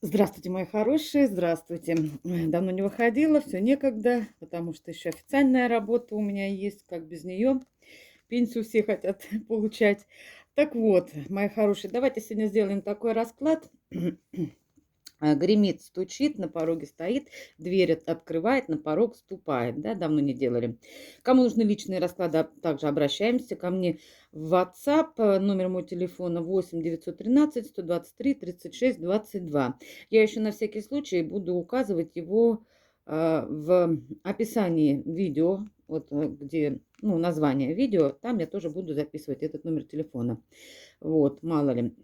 Здравствуйте, мои хорошие, здравствуйте. Давно не выходила, все некогда, потому что еще официальная работа у меня есть, как без нее. Пенсию все хотят получать. Так вот, мои хорошие, давайте сегодня сделаем такой расклад. Гремит, стучит, на пороге стоит, дверь открывает, на порог ступает. Да, давно не делали. Кому нужны личные расклады, также обращаемся ко мне в WhatsApp. Номер моего телефона 8 913 123 36 22. Я еще на всякий случай буду указывать его в описании видео, вот где, ну, название видео, там я тоже буду записывать этот номер телефона. Вот, мало ли.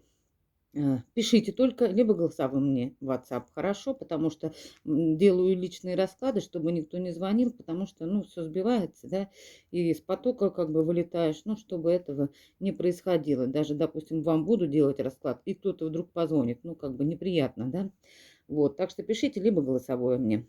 Пишите только либо голосовым мне в WhatsApp, хорошо, потому что делаю личные расклады, чтобы никто не звонил, потому что, ну, все сбивается, да, и из потока как бы вылетаешь, ну, чтобы этого не происходило. Даже, допустим, вам буду делать расклад, и кто-то вдруг позвонит, ну, как бы неприятно, да. Вот, так что пишите либо голосовое мне.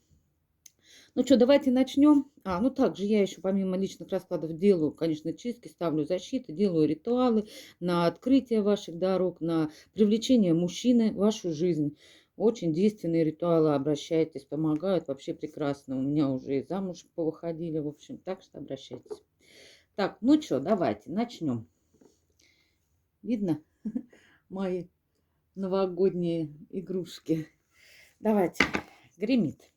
Ну что, давайте начнем. Ну также я еще помимо личных раскладов делаю, конечно, чистки, ставлю защиты, делаю ритуалы на открытие ваших дорог, на привлечение мужчины в вашу жизнь. Очень действенные ритуалы, обращайтесь, помогают вообще прекрасно. У меня уже и замуж повыходили, в общем, так что обращайтесь. Так, ну что, давайте начнем. Видно мои новогодние игрушки? Давайте, гремит.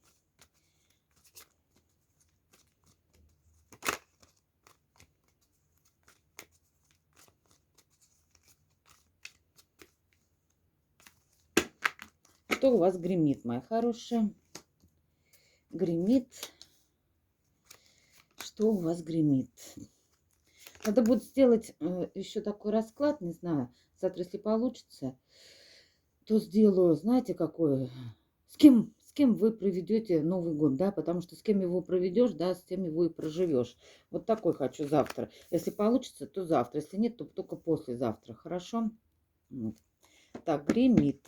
Что у вас гремит, моя хорошая? Гремит. Что у вас гремит? Надо будет сделать еще такой расклад, не знаю, завтра, если получится, то сделаю, знаете, какой, с кем вы проведете Новый год, да, потому что с кем его проведешь, да, с тем его и проживешь. Вот такой хочу завтра. Если получится, то завтра, если нет, то только послезавтра, хорошо? Вот. Так, гремит.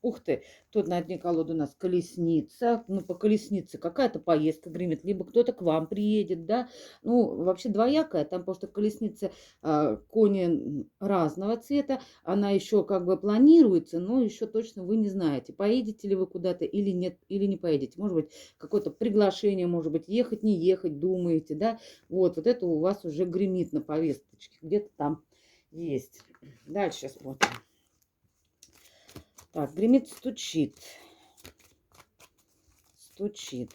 Ух ты, тут на дне колоды у нас колесница. Ну, по колеснице какая-то поездка гремит, либо кто-то к вам приедет, да. Ну, вообще двоякая, там просто колесница кони разного цвета. Она еще как бы планируется, но еще точно вы не знаете, поедете ли вы куда-то или нет, или не поедете. Может быть, какое-то приглашение, может быть, ехать, не ехать, думаете, да. Вот это у вас уже гремит на повесточке, где-то там есть. Дальше смотрим. Так, гремит, стучит. Стучит.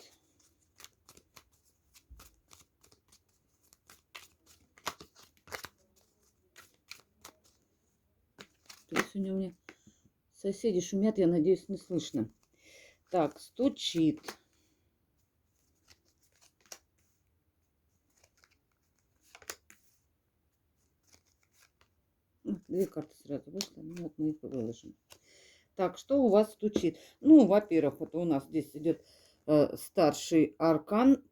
Сегодня у меня соседи шумят, я надеюсь, не слышно. Так, стучит. Две карты сразу вышли, ну вот мы их выложим. Так, что у вас стучит? Ну, во-первых, вот у нас здесь идет старший аркан,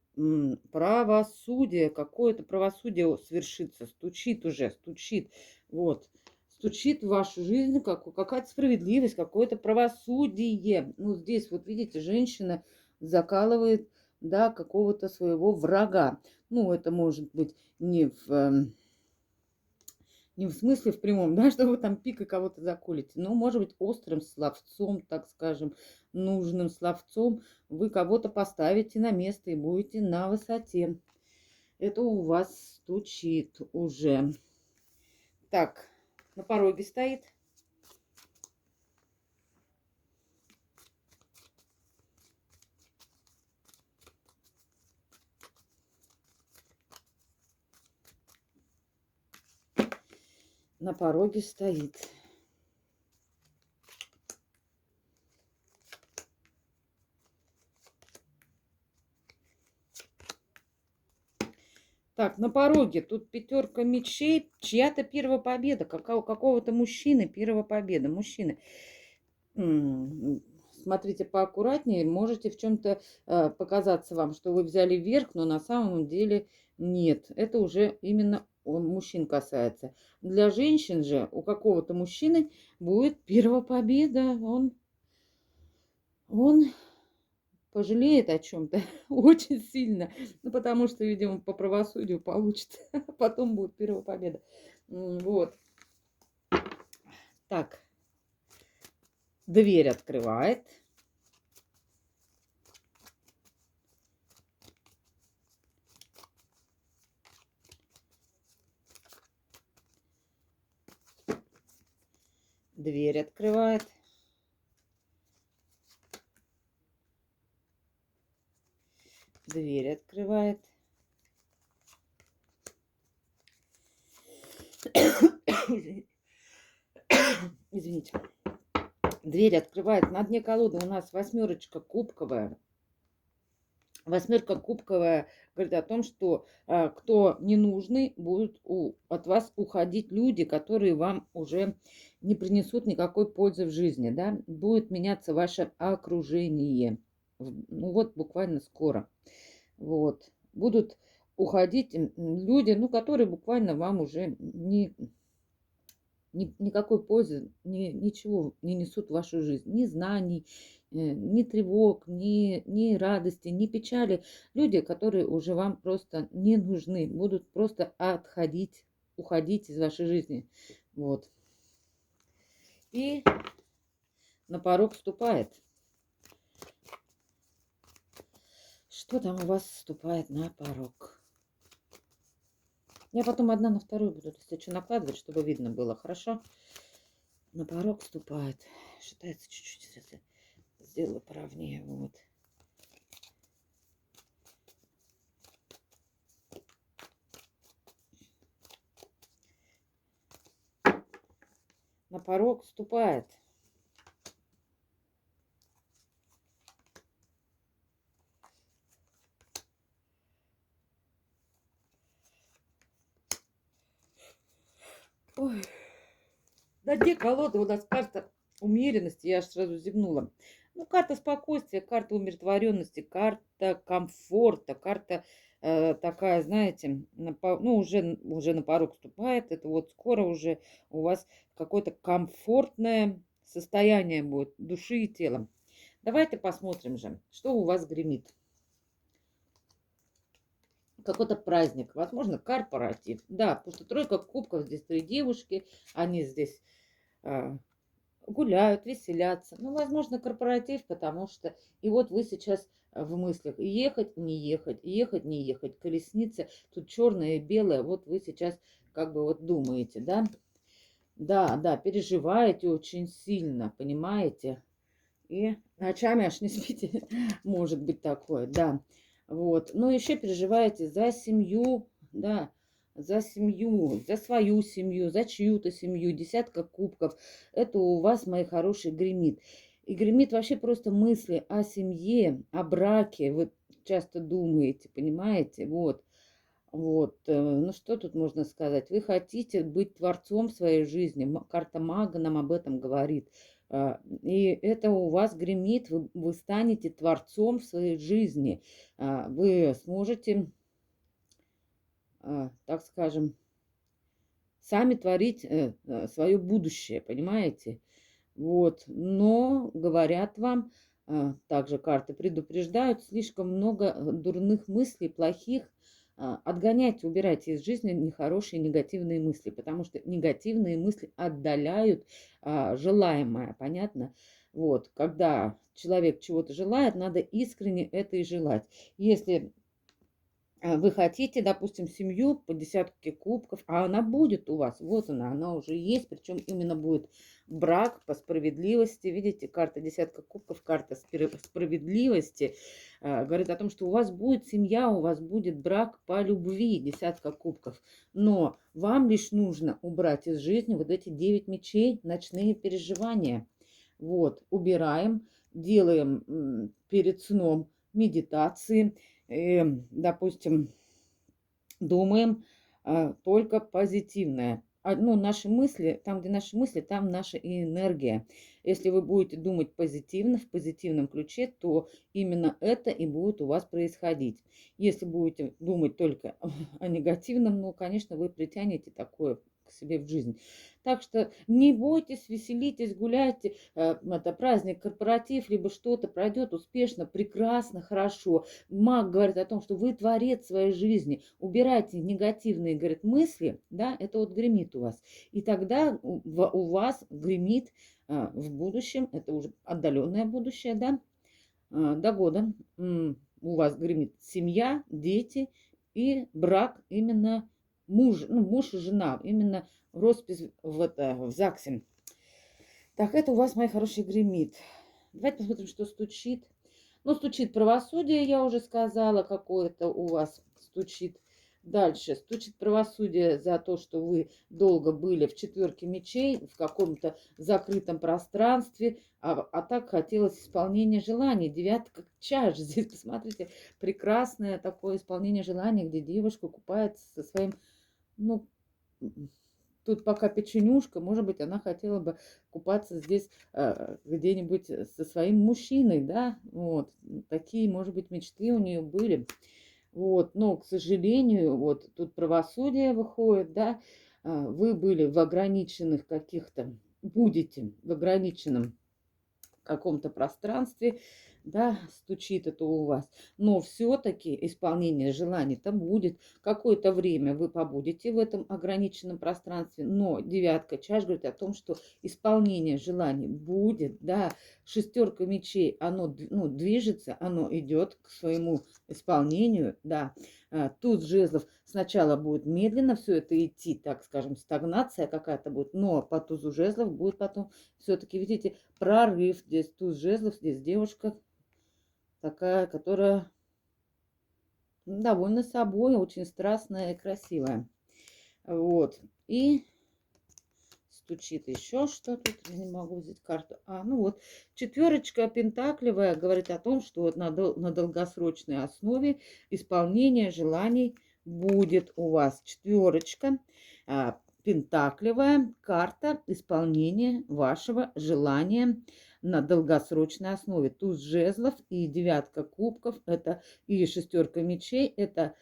правосудие, какое-то правосудие свершится, стучит уже, стучит, вот, стучит в вашу жизнь какая-то справедливость, какое-то правосудие. Ну, здесь вот видите, женщина закалывает, да, какого-то своего врага. Ну, это может быть не в смысле в прямом, да, что вы там пикой кого-то заколите, но, может быть, острым словцом, так скажем, нужным словцом вы кого-то поставите на место и будете на высоте. Это у вас стучит уже. Так, на пороге стоит. На пороге стоит. Так, на пороге тут пятерка мечей, чья-то первая победа, какого-то мужчины первая победа, мужчины. Смотрите поаккуратнее, можете в чем-то показаться вам, что вы взяли вверх, но на самом деле нет. Это уже именно мужчин касается. Для женщин же у какого-то мужчины будет первая победа. Он пожалеет о чем-то очень сильно, ну, потому что, видимо, по правосудию получит, потом будет первая победа. Вот. Так, Дверь открывает. Дверь открывает. Дверь открывает. Извините. Дверь открывает. На дне колоды у нас восьмерочка кубковая. Восьмерка кубковая говорит о том, что кто ненужный, будут от вас уходить люди, которые вам уже не принесут никакой пользы в жизни. Да? Будет меняться ваше окружение. Ну вот буквально скоро. Вот. Будут уходить люди, ну, которые буквально вам уже никакой пользы, ничего не несут в вашу жизнь. Ни знаний, ни тревог, ни радости, ни печали. Люди, которые уже вам просто не нужны, будут просто отходить, уходить из вашей жизни. Вот. И на порог вступает. Что там у вас вступает на порог? Я потом одна на вторую буду, если что, накладывать, чтобы видно было, хорошо? На порог вступает. Считается чуть-чуть, сейчас я сделаю поровнее, вот. На порог вступает. Ой. На дне колоды у нас карта умеренности, я аж сразу зевнула. Ну, карта спокойствия, карта умиротворенности, карта комфорта, карта такая, знаете, ну, уже на порог вступает. Это вот скоро уже у вас какое-то комфортное состояние будет души и тела. Давайте посмотрим же, что у вас гремит. Какой-то праздник, возможно, корпоратив. Да, потому что тройка кубков, здесь три девушки, они здесь гуляют, веселятся. Ну, возможно, корпоратив, потому что... И вот вы сейчас в мыслях ехать, не ехать, ехать, не ехать. Колесница, тут черное и белое. Вот вы сейчас как бы вот думаете, да? Да, переживаете очень сильно, понимаете? И ночами аж не спите, может быть такое, да. Вот. Но еще переживаете за семью, да, за семью, за свою семью, за чью-то семью, десятка кубков. Это у вас, мои хорошие, гремит. И гремит вообще просто мысли о семье, о браке. Вы часто думаете, понимаете? Вот. Вот, ну что тут можно сказать? Вы хотите быть творцом своей жизни. Карта мага нам об этом говорит. И это у вас гремит, вы станете творцом в своей жизни. Вы сможете, так скажем, сами творить свое будущее, понимаете? Вот, но говорят вам, также карты предупреждают, слишком много дурных мыслей, плохих. Отгоняйте, убирайте из жизни нехорошие негативные мысли, потому что негативные мысли отдаляют желаемое, понятно? Вот, когда человек чего-то желает, надо искренне это и желать. Если вы хотите, допустим, семью по десятке кубков, а она будет у вас, вот она уже есть, причем именно будет брак по справедливости. Видите, карта десятка кубков, карта справедливости говорит о том, что у вас будет семья, у вас будет брак по любви, десятка кубков. Но вам лишь нужно убрать из жизни вот эти 9 мечей, ночные переживания. Вот, убираем, делаем перед сном медитации, допустим, думаем только позитивное. Ну, наши мысли, там, где наши мысли, там наша и энергия. Если вы будете думать позитивно, в позитивном ключе, то именно это и будет у вас происходить. Если будете думать только о негативном, ну, конечно, вы притянете такое к себе в жизнь. Так что не бойтесь, веселитесь, гуляйте. Это праздник, корпоратив, либо что-то пройдет успешно, прекрасно, хорошо. Маг говорит о том, что вы творец своей жизни. Убирайте негативные, говорит, мысли, да, это вот гремит у вас. И тогда у вас гремит в будущем, это уже отдаленное будущее, да, до года у вас гремит семья, дети и брак именно муж, ну, муж и жена, именно роспись в ЗАГСе. Так, это у вас, мои хорошие, гремит. Давайте посмотрим, что стучит. Ну, стучит правосудие, я уже сказала, какое-то у вас стучит. Дальше стучит правосудие за то, что вы долго были в четверке мечей, в каком-то закрытом пространстве, а так хотелось исполнения желаний. Девятка чаш. Здесь, посмотрите, прекрасное такое исполнение желаний, где девушка купается со своим, ну, тут пока печенюшка, может быть, она хотела бы купаться здесь где-нибудь со своим мужчиной, да, вот, такие, может быть, мечты у нее были, вот, но, к сожалению, вот, тут правосудие выходит, да, вы были в ограниченных каких-то, будете в ограниченном каком-то пространстве, да, стучит это у вас. Но все-таки исполнение желаний-то будет. Какое-то время вы побудете в этом ограниченном пространстве, но девятка чаш говорит о том, что исполнение желаний будет, да. Шестерка мечей, оно, ну, движется, оно идет к своему исполнению, да. Туз жезлов сначала будет медленно все это идти, так скажем, стагнация какая-то будет, но по тузу жезлов будет потом все-таки, видите, прорыв. Здесь туз жезлов, здесь девушка такая, которая довольна собой, очень страстная и красивая. Вот. И стучит еще что тут. Я не могу взять карту. Ну вот. Четверочка пентаклевая говорит о том, что вот на долгосрочной основе исполнение желаний будет у вас. Четверочка пентаклевая карта исполнения вашего желания на долгосрочной основе. Туз жезлов и девятка кубков, это и шестерка мечей, это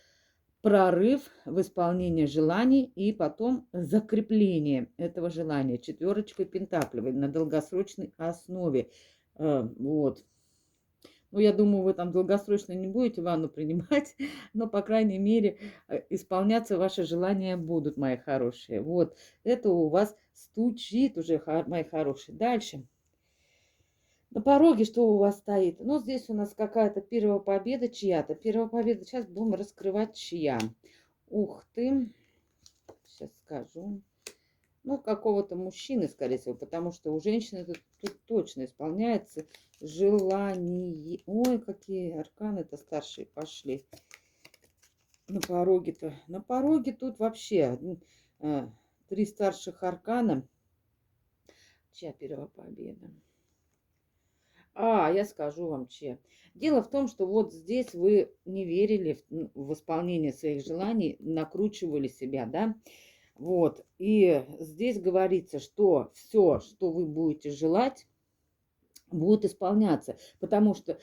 прорыв в исполнении желаний и потом закрепление этого желания. Четверочка пентаклевой на долгосрочной основе. Вот. Ну, я думаю, вы там долгосрочно не будете ванну принимать, но, по крайней мере, исполняться ваши желания будут, мои хорошие. Вот, это у вас стучит уже, мои хорошие. Дальше. На пороге что у вас стоит? Ну, здесь у нас какая-то первая победа чья-то. Первая победа. Сейчас будем раскрывать чья. Ух ты. Сейчас скажу. Ну, какого-то мужчины, скорее всего, потому что у женщины тут точно исполняется желание. Ой, какие арканы-то старшие пошли. На пороге-то. На пороге тут вообще 3 старших аркана. Чья первая победа? Я скажу вам, чья. Дело в том, что вот здесь вы не верили в исполнение своих желаний, накручивали себя, да? Вот. И здесь говорится, что все, что вы будете желать, будет исполняться, потому что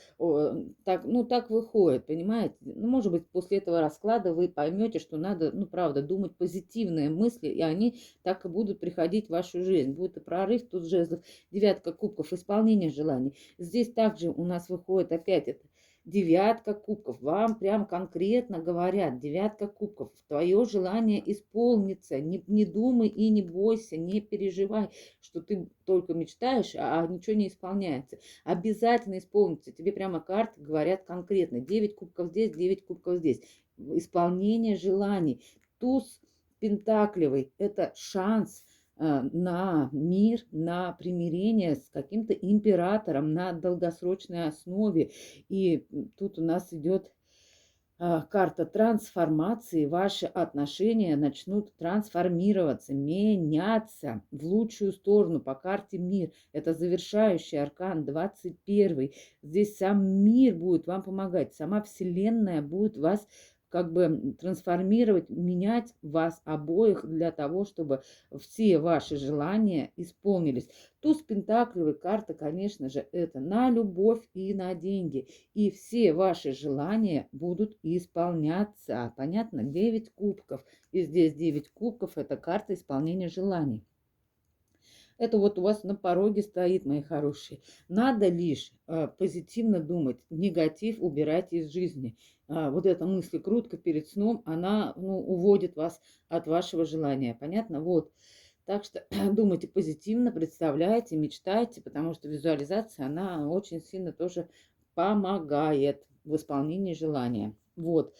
так выходит, понимаете? Ну, может быть, после этого расклада вы поймете, что надо, ну, правда, думать позитивные мысли, и они так и будут приходить в вашу жизнь. Будет и прорыв, тут жезлов, девятка кубков, исполнение желаний. Здесь также у нас выходит опять это девятка кубков. Вам прям конкретно говорят, девятка кубков, твое желание исполнится. Не думай и не бойся, не переживай, что ты только мечтаешь, а ничего не исполняется. Обязательно исполнится. Тебе прямо карты говорят конкретно. 9 кубков здесь, 9 кубков здесь. Исполнение желаний. Туз пентаклевый – это шанс на мир, на примирение с каким-то императором на долгосрочной основе. И тут у нас идет карта трансформации. Ваши отношения начнут трансформироваться, меняться в лучшую сторону по карте мир. Это завершающий аркан 21. Здесь сам мир будет вам помогать, сама Вселенная будет вас как бы трансформировать, менять вас обоих для того, чтобы все ваши желания исполнились. Туз пентаклевой карта, конечно же, это на любовь и на деньги. И все ваши желания будут исполняться. Понятно? 9 кубков. И здесь 9 кубков – это карта исполнения желаний. Это вот у вас на пороге стоит, мои хорошие. Надо лишь позитивно думать, негатив убирать из жизни. Вот эта мысль-крутка перед сном, она уводит вас от вашего желания. Понятно? Вот. Так что думайте позитивно, представляйте, мечтайте, потому что визуализация, она очень сильно тоже помогает в исполнении желания. Вот.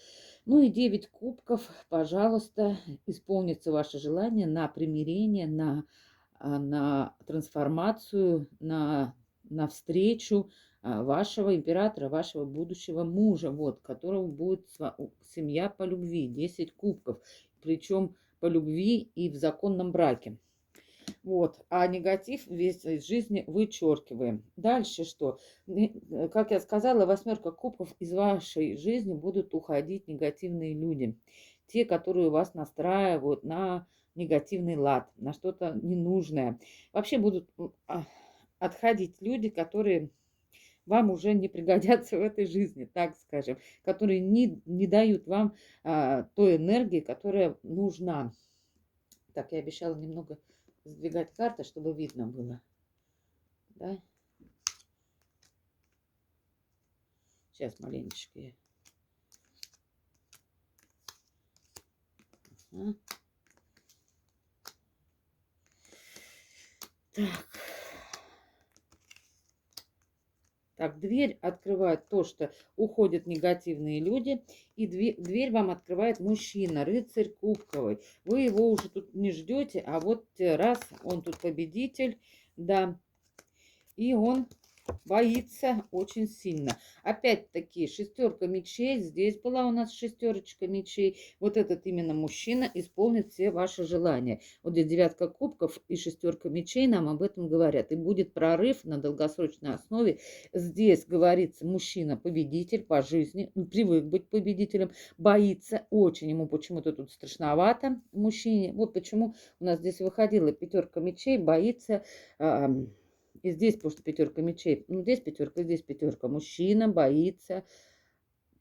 Ну и 9 кубков, пожалуйста, исполнится ваше желание на примирение, на трансформацию, на встречу вашего императора, вашего будущего мужа, вот, которого будет семья по любви, 10 кубков, причем по любви и в законном браке. Вот, а негатив весь из жизни вычеркиваем. Дальше что? Как я сказала, 8 кубков, из вашей жизни будут уходить негативные люди. Те, которые вас настраивают на негативный лад, на что-то ненужное. Вообще будут отходить люди, которые вам уже не пригодятся в этой жизни, так скажем, которые не дают вам той энергии, которая нужна. Так, я обещала немного сдвигать карты, чтобы видно было. Да? Сейчас маленечко я. Ага. Так. Так, дверь открывает то, что уходят негативные люди, и дверь вам открывает мужчина, рыцарь кубковый. Вы его уже тут не ждете, а вот раз, он тут победитель, да, и он боится очень сильно. Опять-таки, 6 мечей. Здесь была у нас 6 мечей. Вот этот именно мужчина исполнит все ваши желания. Вот здесь 9 кубков и 6 мечей нам об этом говорят. И будет прорыв на долгосрочной основе. Здесь говорится, мужчина победитель по жизни. Он привык быть победителем. Боится очень. Ему почему-то тут страшновато мужчине. Вот почему у нас здесь выходила 5 мечей. Боится... И здесь, потому что 5 мечей, ну, здесь 5, здесь 5. Мужчина боится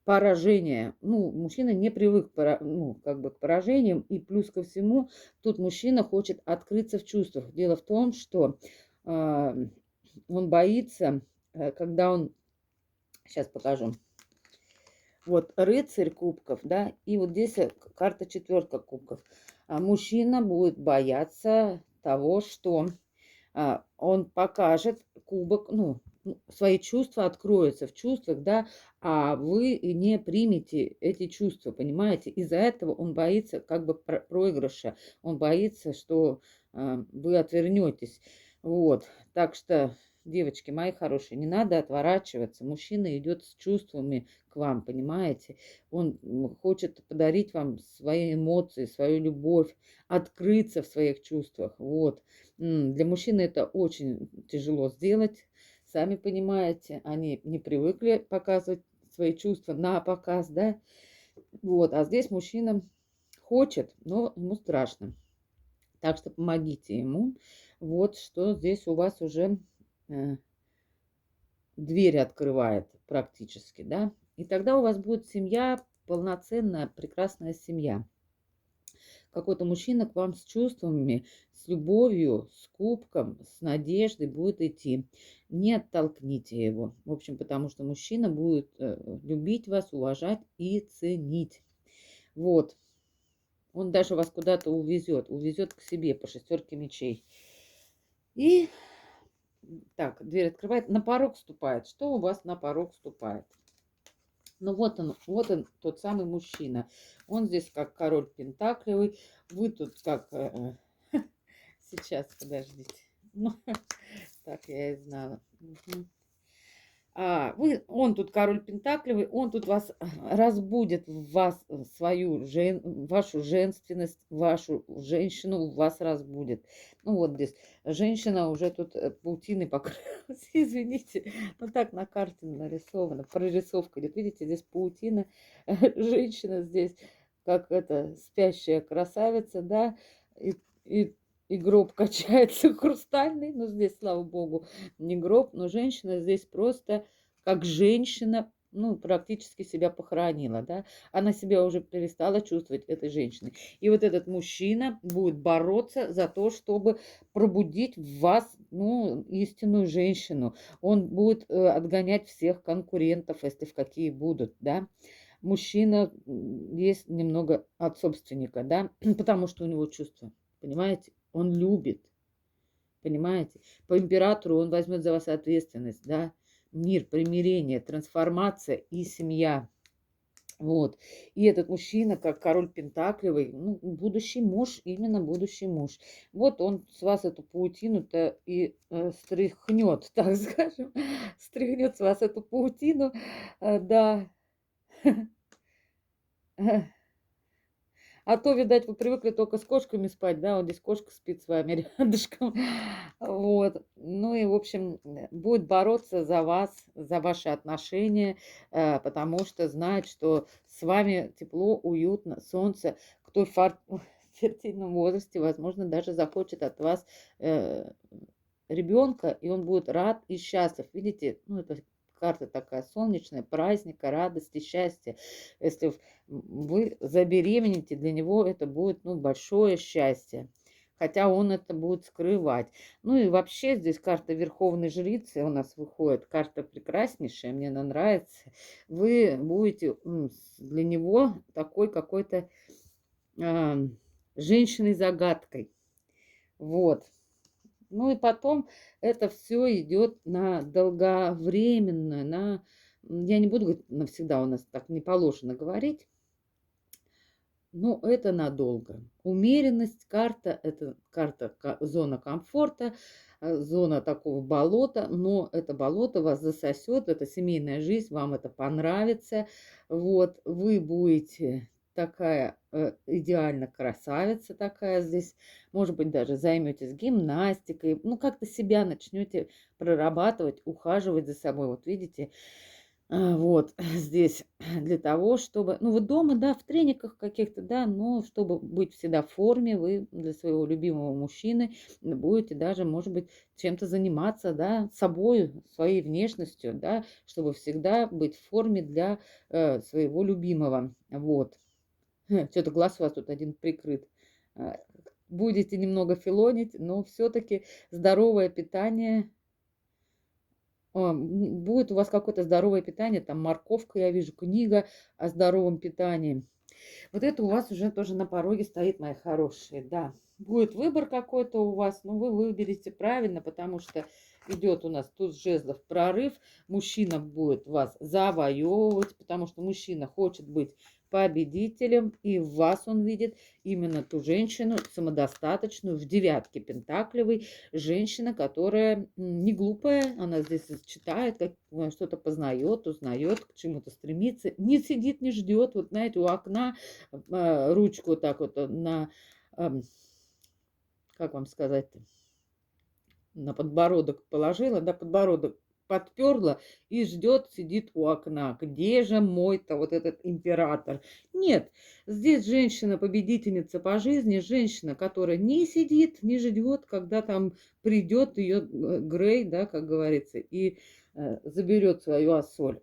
поражения. Ну, мужчина не привык к поражениям. И плюс ко всему, тут мужчина хочет открыться в чувствах. Дело в том, что он боится, когда он... Сейчас покажу. Вот рыцарь кубков, да, и вот здесь карта 4 кубков. Мужчина будет бояться того, что... он покажет кубок, свои чувства откроются в чувствах, да, а вы не примете эти чувства, понимаете? Из-за этого он боится как бы проигрыша, он боится, что вы отвернетесь. Вот, так что, девочки мои хорошие, не надо отворачиваться. Мужчина идет с чувствами к вам, понимаете? Он хочет подарить вам свои эмоции, свою любовь, открыться в своих чувствах. Вот. Для мужчины это очень тяжело сделать, сами понимаете, они не привыкли показывать свои чувства на показ, да, вот, а здесь мужчина хочет, но ему страшно, так что помогите ему, вот, что здесь у вас уже дверь открывает практически, да, и тогда у вас будет семья, полноценная, прекрасная семья. Какой-то мужчина к вам с чувствами, с любовью, с кубком, с надеждой будет идти. Не оттолкните его. В общем, потому что мужчина будет любить вас, уважать и ценить. Вот. Он даже вас куда-то увезет к себе по 6 мечей. И так, дверь открывает, на порог ступает. Что у вас на порог ступает? Ну вот он, тот самый мужчина. Он здесь как король пентаклевый. Вы тут как... Сейчас, подождите. Ну, так я и знала. Угу. Он тут король пентаклевый, он тут вас разбудит в вас вашу женственность, вашу женщину в вас разбудит. Ну вот здесь женщина уже тут паутиной покрылась, извините, ну так на карте нарисовано, прорисовка идет, видите, здесь паутина, женщина здесь как это спящая красавица, да, и, и, и гроб качается хрустальный, но здесь, слава богу, не гроб, но женщина здесь просто как женщина, ну, практически себя похоронила, да, она себя уже перестала чувствовать этой женщиной. И вот этот мужчина будет бороться за то, чтобы пробудить в вас, ну, истинную женщину. Он будет отгонять всех конкурентов, если в какие будут, да. Мужчина есть немного от собственника, да, потому что у него чувства, понимаете, он любит. Понимаете? По императору он возьмет за вас ответственность, да? Мир, примирение, трансформация и семья. Вот. И этот мужчина, как король пентаклевый, ну, будущий муж, именно будущий муж. Вот он с вас эту паутину-то и стряхнет, так скажем. Стряхнет с вас эту паутину, да. А то, видать, вы привыкли только с кошками спать, да, вот здесь кошка спит с вами рядышком. Вот. Ну и, в общем, будет бороться за вас, за ваши отношения, потому что знает, что с вами тепло, уютно, солнце. Кто в фертильном возрасте, возможно, даже захочет от вас ребенка, и он будет рад и счастлив. Видите, ну это карта такая солнечная, праздника, радости, счастья. Если вы забеременеете, для него это будет, ну, большое счастье. Хотя он это будет скрывать. Ну и вообще здесь карта Верховной Жрицы у нас выходит. Карта прекраснейшая, мне она нравится. Вы будете для него такой какой-то женщиной-загадкой. Вот. Ну и потом это все идет на долговременное, я не буду говорить навсегда, у нас так не положено говорить, но это надолго. Умеренность карта, это карта зона комфорта, зона такого болота, но это болото вас засосет, это семейная жизнь, вам это понравится. Вот, вы будете такая идеально красавица такая здесь, может быть, даже займетесь гимнастикой, ну, как-то себя начнете прорабатывать, ухаживать за собой. Вот видите, вот здесь для того, чтобы, ну вот дома, да, в трениках каких-то, да, но чтобы быть всегда в форме, вы для своего любимого мужчины будете даже, может быть, чем-то заниматься, да, собой, своей внешностью, да, чтобы всегда быть в форме для своего любимого, вот. Что-то глаз у вас тут один прикрыт. Будете немного филонить, но все-таки здоровое питание. Будет у вас какое-то здоровое питание, там морковка, я вижу, книга о здоровом питании. Вот это у вас уже тоже на пороге стоит, мои хорошие, да. Будет выбор какой-то у вас, но вы выберете правильно, потому что идет у нас туз жезлов прорыв. Мужчина будет вас завоевывать, потому что мужчина хочет быть победителем, и в вас он видит именно ту женщину самодостаточную, в девятке пентаклевой, женщина, которая не глупая, она здесь читает, что-то познает, узнает, к чему-то стремится, не сидит, не ждет, вот знаете, у окна ручку вот так вот на, как вам сказать-то, на подбородок положила, да, подбородок подперла и ждет, сидит у окна. Где же мой-то вот этот император? Нет, здесь женщина-победительница по жизни, женщина, которая не сидит, не ждет, когда там придет ее Грей, да, как говорится, и заберет свою ассоль.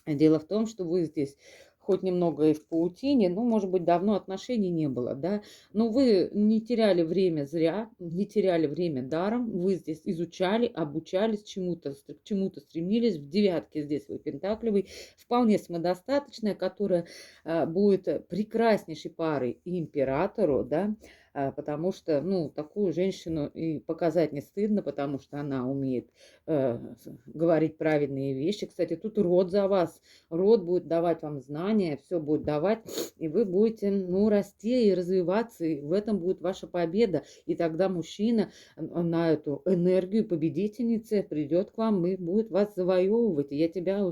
Дело в том, что вы здесь хоть немного и в паутине, ну, может быть, давно отношений не было, да, но вы не теряли время зря, не теряли время даром, вы здесь изучали, обучались чему-то, к чему-то стремились, в девятке здесь вы пентаклевый, вполне самодостаточная, которая будет прекраснейшей парой императору, да, потому что, ну, такую женщину и показать не стыдно, потому что она умеет говорить правильные вещи. Кстати, тут род за вас, род будет давать вам знания, все будет давать, и вы будете, ну, расти и развиваться, и в этом будет ваша победа. И тогда мужчина на эту энергию победительницы придет к вам и будет вас завоевывать. И я тебя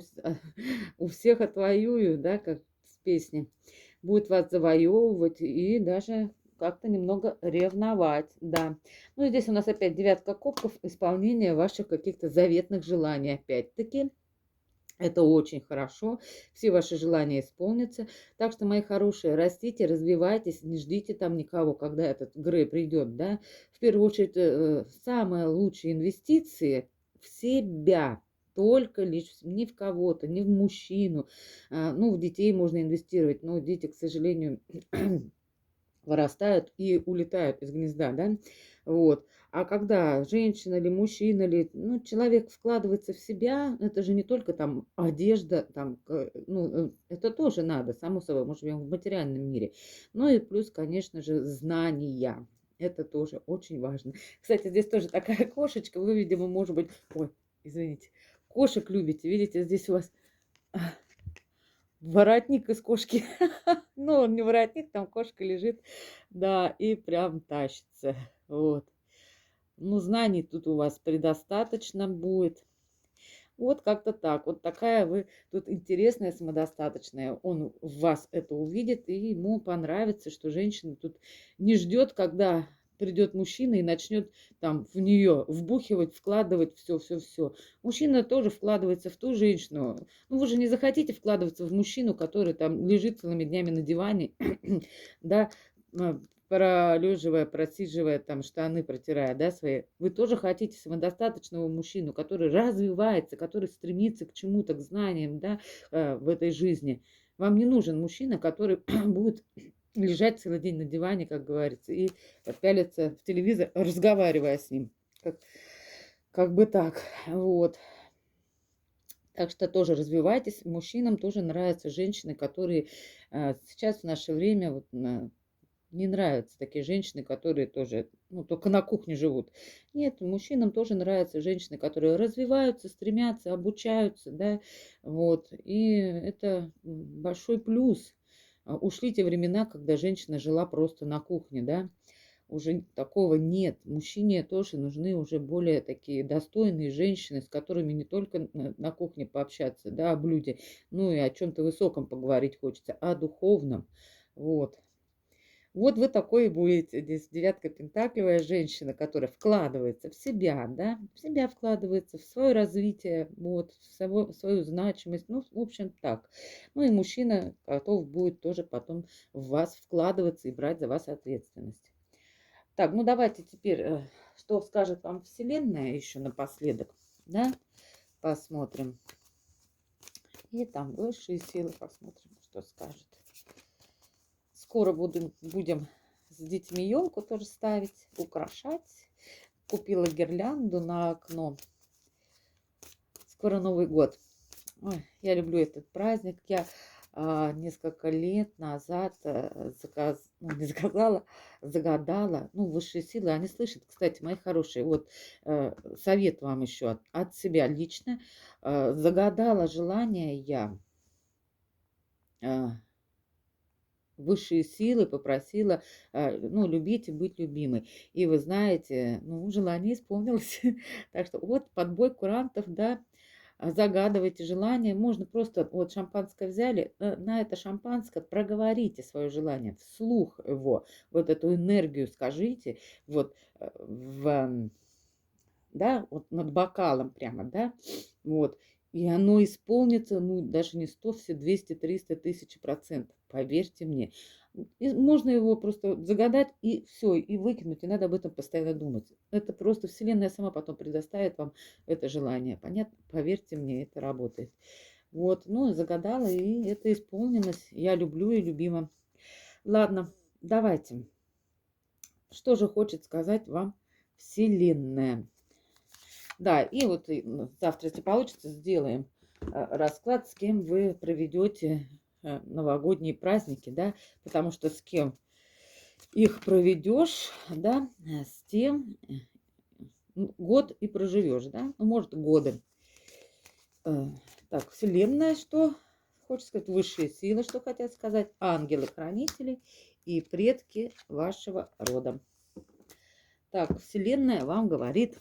у всех отвоюю, да, как в песне. Будет вас завоевывать и даже как-то немного ревновать, да. Ну, и здесь у нас опять девятка кубков, исполнение ваших каких-то заветных желаний, опять-таки. Это очень хорошо, все ваши желания исполнятся. Так что, мои хорошие, растите, развивайтесь, не ждите там никого, когда этот Грей придет, да. В первую очередь, самые лучшие инвестиции в себя, только лишь не в кого-то, не в мужчину. Ну, в детей можно инвестировать, но дети, к сожалению, вырастают и улетают из гнезда, да, вот. А когда женщина или мужчина, или, ну, человек вкладывается в себя, это же не только там одежда, там, ну, это тоже надо, само собой, мы живем в материальном мире. Ну и плюс, конечно же, знания. Это тоже очень важно. Кстати, здесь тоже такая кошечка, вы, видимо, может быть, ой, извините, кошек любите, видите, здесь у вас воротник из кошки. Ну, он не воротник, там кошка лежит, да, и прям тащится. Вот. Ну, знаний тут у вас предостаточно будет. Вот как-то так. Вот такая вы тут интересная, самодостаточная. Он в вас это увидит, и ему понравится, что женщина тут не ждет, когда придет мужчина и начнет там в нее вбухивать, вкладывать все. Мужчина тоже вкладывается в ту женщину. Ну, вы же не захотите вкладываться в мужчину, который там лежит целыми днями на диване, да, пролеживая, просиживая, там, штаны протирая, да, свои. Вы тоже хотите самодостаточного мужчину, который развивается, который стремится к чему-то, к знаниям, да, в этой жизни. Вам не нужен мужчина, который будет лежать целый день на диване, как говорится, и пялиться в телевизор, разговаривая с ним. Как бы так, вот. Так что тоже развивайтесь. Мужчинам тоже нравятся женщины, которые сейчас в наше время вот, не нравятся такие женщины, которые тоже, ну, только на кухне живут. Нет, мужчинам тоже нравятся женщины, которые развиваются, стремятся, обучаются, да, вот. И это большой плюс. Ушли те времена, когда женщина жила просто на кухне, да. Уже такого нет. Мужчине тоже нужны уже более такие достойные женщины, с которыми не только на кухне пообщаться, да, о блюде, ну и о чем-то высоком поговорить хочется, а о духовном. Вот. Вот вы такой будете. Здесь девятка пентаклевая женщина, которая вкладывается в себя, да, в себя вкладывается, в свое развитие, вот, в свою значимость, ну, в общем, так. Ну и мужчина готов будет тоже потом в вас вкладываться и брать за вас ответственность. Так, ну давайте теперь, что скажет вам Вселенная еще напоследок, да, посмотрим. И там высшие силы посмотрим, что скажет. Скоро будем с детьми елку тоже ставить, украшать. Купила гирлянду на окно. Скоро Новый год. Ой, я люблю этот праздник. Я несколько лет назад не заказала, загадала. Ну, высшие силы, они слышат. Кстати, мои хорошие, вот совет вам еще от себя лично. Загадала желание я высшие силы попросила, ну, любить и быть любимой. И вы знаете, ну, желание исполнилось. Так что вот подбой курантов, да, загадывайте желание. Можно просто вот шампанское взяли, на это шампанское проговорите свое желание, вслух его, вот эту энергию скажите, вот да, вот над бокалом прямо, да, вот. И оно исполнится, ну, даже не 100, все 200, 300, 1000%. Поверьте мне. И можно его просто загадать и все, и выкинуть. И надо об этом постоянно думать. Это просто Вселенная сама потом предоставит вам это желание. Понятно? Поверьте мне, это работает. Вот, ну, загадала, и это исполнилось. Я люблю и любима. Ладно, давайте. Что же хочет сказать вам Вселенная? Да, и вот завтра, если получится, сделаем расклад, с кем вы проведете новогодние праздники, да, потому что с кем их проведешь, да, с тем год и проживешь, да, ну, может, годы. Э, Так, Вселенная, что хочет сказать, высшие силы, что хотят сказать, ангелы-хранители и предки вашего рода. Так, Вселенная вам говорит: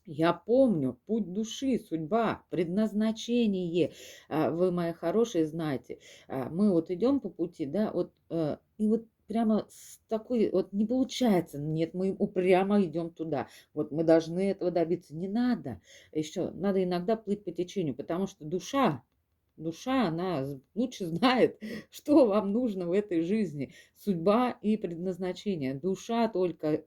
я помню путь души, судьба, предназначение. Вы, мои хорошие, знаете, мы вот идем по пути, да, вот, и вот прямо с такой, вот не получается, нет, мы упрямо идем туда, вот мы должны этого добиться. Не надо, еще надо иногда плыть по течению, потому что душа, она лучше знает, что вам нужно в этой жизни. Судьба и предназначение. Душа только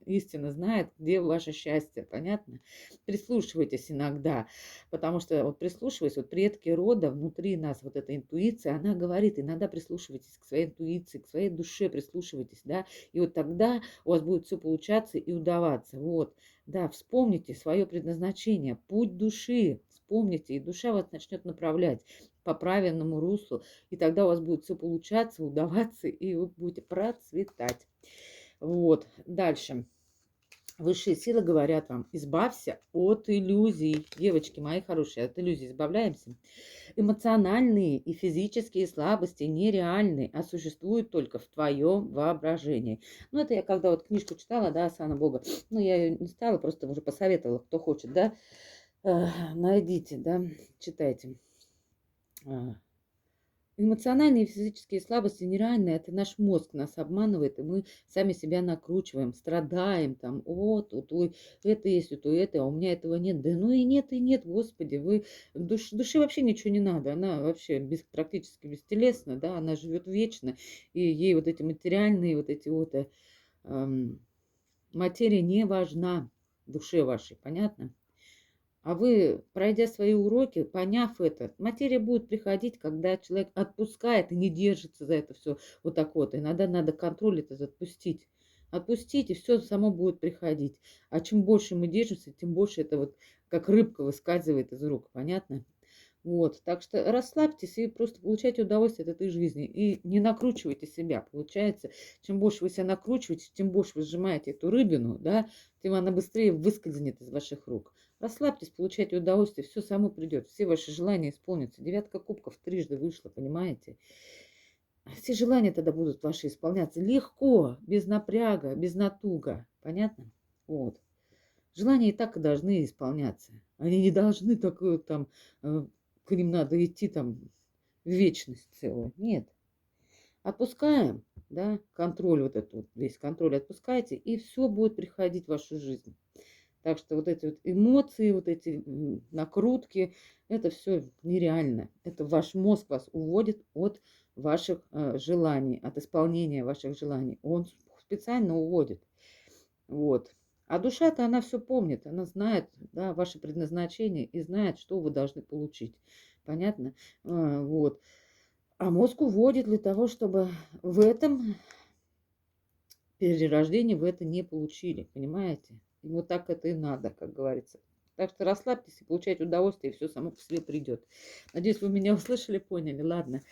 истинно знает, где ваше счастье. Понятно? Прислушивайтесь иногда, потому что вот прислушиваясь, вот предки рода внутри нас, вот эта интуиция, она говорит, иногда прислушивайтесь к своей интуиции, к своей душе прислушивайтесь, да, и вот тогда у вас будет все получаться и удаваться. Вот, да, вспомните свое предназначение, путь души, вспомните, и душа вас начнет направлять по правильному руслу, и тогда у вас будет все получаться, удаваться, и вы будете процветать. Вот, дальше. Высшие силы говорят вам: избавься от иллюзий. Девочки мои хорошие, от иллюзий избавляемся. Эмоциональные и физические слабости нереальны, а существуют только в твоем воображении. Ну, это я когда вот книжку читала, да, Асана Бога, ну, я ее не стала, просто уже посоветовала, кто хочет, да, найдите, да, читайте. Эмоциональные и физические слабости нереальные. Это наш мозг нас обманывает, и мы сами себя накручиваем, страдаем там, вот, у той это есть, у той это, а у меня этого нет. Да ну и нет, Господи, вы душе вообще ничего не надо, она вообще практически бестелесна, да, она живет вечно, и ей вот эти материальные, вот эти вот материя не важна душе вашей, понятно? А вы, пройдя свои уроки, поняв это, материя будет приходить, когда человек отпускает и не держится за это все вот так вот. Иногда надо контроль это отпустить. Отпустить, и все само будет приходить. А чем больше мы держимся, тем больше это вот как рыбка выскальзывает из рук. Понятно? Вот, так что расслабьтесь и просто получайте удовольствие от этой жизни. И не накручивайте себя. Получается, чем больше вы себя накручиваете, тем больше вы сжимаете эту рыбину, да, тем она быстрее выскользнет из ваших рук. Расслабьтесь, получайте удовольствие, все само придет, все ваши желания исполнятся. Девятка кубков трижды вышла, понимаете? Все желания тогда будут ваши исполняться легко, без напряга, без натуга. Понятно? Вот. Желания и так и должны исполняться. Они не должны такое там, к ним надо идти там в вечность целую. Нет. Отпускаем, да, контроль вот этот вот, весь контроль отпускайте, и все будет приходить в вашу жизнь. Так что вот эти вот эмоции, вот эти накрутки, это все нереально. Это ваш мозг вас уводит от ваших желаний, от исполнения ваших желаний. Он специально уводит. Вот. А душа-то, она все помнит, она знает, да, ваше предназначение и знает, что вы должны получить. Понятно? Вот. А мозг уводит для того, чтобы в этом перерождении вы это не получили. Понимаете? Ему так это и надо, как говорится. Так что расслабьтесь и получайте удовольствие, и все само по себе придет. Надеюсь, вы меня услышали, поняли. Ладно.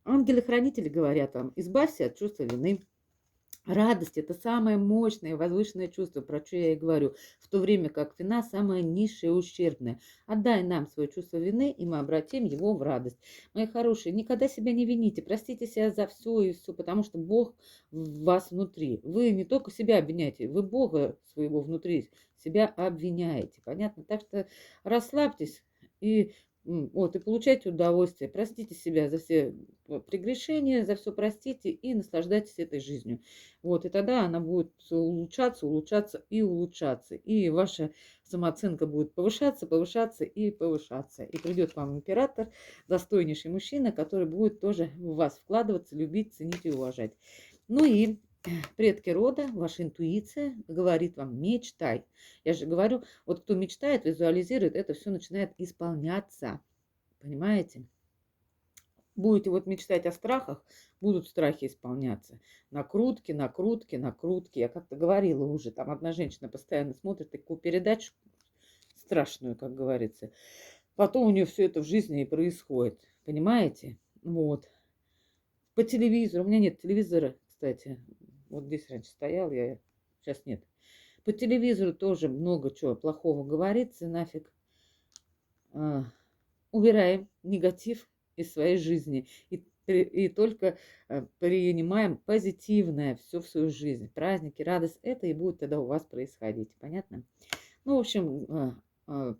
Ангелы-хранители говорят вам: избавься от чувства вины. Радость – это самое мощное и возвышенное чувство, про что я и говорю, в то время как вина самая низшая и ущербная. Отдай нам свое чувство вины, и мы обратим его в радость. Мои хорошие, никогда себя не вините, простите себя за все и все, потому что Бог в вас внутри. Вы не только себя обвиняете, вы Бога своего внутри себя обвиняете. Понятно? Так что расслабьтесь и вот, и получайте удовольствие. Простите себя за все прегрешения, за все простите и наслаждайтесь этой жизнью. Вот, и тогда она будет улучшаться, улучшаться и улучшаться. И ваша самооценка будет повышаться, повышаться и повышаться. И придет вам император, достойнейший мужчина, который будет тоже в вас вкладываться, любить, ценить и уважать. Ну и предки рода, ваша интуиция говорит вам: мечтай. Я же говорю, вот кто мечтает, визуализирует, это все начинает исполняться. Понимаете? Будете вот мечтать о страхах, будут страхи исполняться. Накрутки, накрутки, накрутки. Я как-то говорила уже, там одна женщина постоянно смотрит такую передачу страшную, как говорится. Потом у нее все это в жизни и происходит. Понимаете? Вот. По телевизору. У меня нет телевизора, кстати. Вот здесь раньше стоял, сейчас нет. По телевизору тоже много чего плохого говорится, нафиг. А, Убираем негатив из своей жизни и только принимаем позитивное все в свою жизнь. Праздники, радость, это и будет тогда у вас происходить. Понятно? Ну, в общем,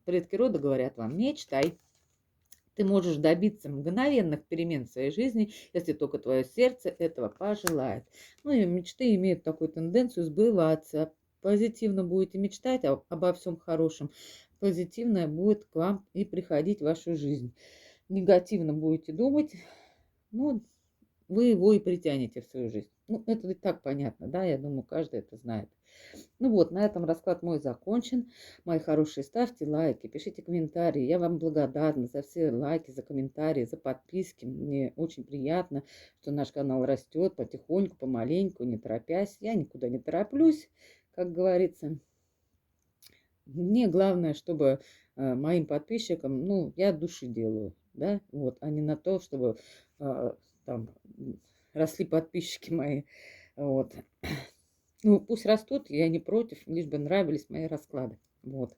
предки рода говорят вам, мечтай. Ты можешь добиться мгновенных перемен в своей жизни, если только твое сердце этого пожелает. Ну и мечты имеют такую тенденцию сбываться. Позитивно будете мечтать обо всем хорошем, позитивное будет к вам и приходить в вашу жизнь. Негативно будете думать, ну, вы его и притянете в свою жизнь. Ну, это и так понятно, да, я думаю, каждый это знает. Ну вот, на этом расклад мой закончен. Мои хорошие, ставьте лайки, пишите комментарии. Я вам благодарна за все лайки, за комментарии, за подписки. Мне очень приятно, что наш канал растет потихоньку, помаленьку, не торопясь. Я никуда не тороплюсь, как говорится. Мне главное, чтобы моим подписчикам, ну, я от души делаю, да, вот, а не на то, чтобы там росли подписчики мои, вот. Ну, пусть растут, я не против, лишь бы нравились мои расклады. Вот.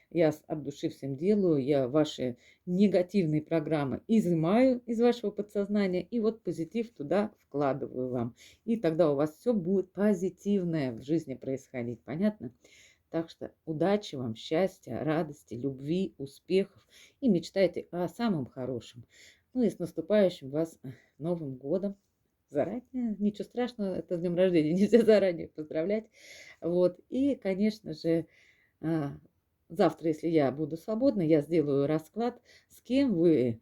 Я от души всем делаю, я ваши негативные программы изымаю из вашего подсознания и вот позитив туда вкладываю вам. И тогда у вас все будет позитивное в жизни происходить, понятно? Так что удачи вам, счастья, радости, любви, успехов и мечтайте о самом хорошем. Ну и с наступающим вас Новым годом! Заранее, ничего страшного, это с днем рождения, нельзя заранее поздравлять. Вот, и, конечно же, завтра, если я буду свободна, я сделаю расклад, с кем и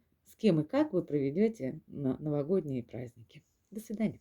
как вы проведете новогодние праздники. До свидания.